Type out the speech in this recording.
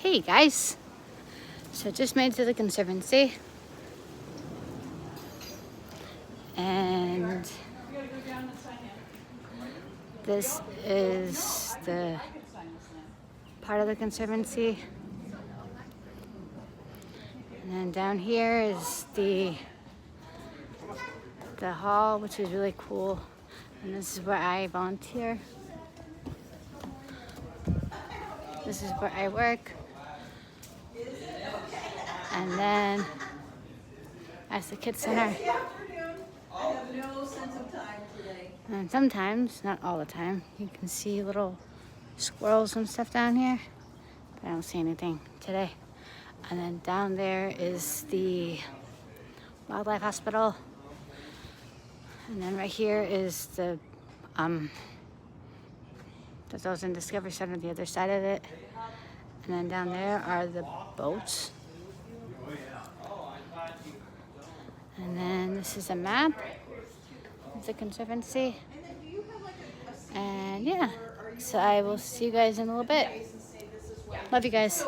Hey guys, so just made it to the Conservancy, and this is the part of the Conservancy, and then down here is the hall, which is really cool, and this is where I volunteer. This is where I work, and then that's the Kids Center. I have no sense of time today. And sometimes, not all the time, you can see little squirrels and stuff down here, but I don't see anything today. And then down there is the Wildlife Hospital. And then right here is the Ocean Discovery Center, the other side of it. And then down there are the boats. And then this is a map of the Conservancy. And yeah, so I will see you guys in a little bit. Love you guys.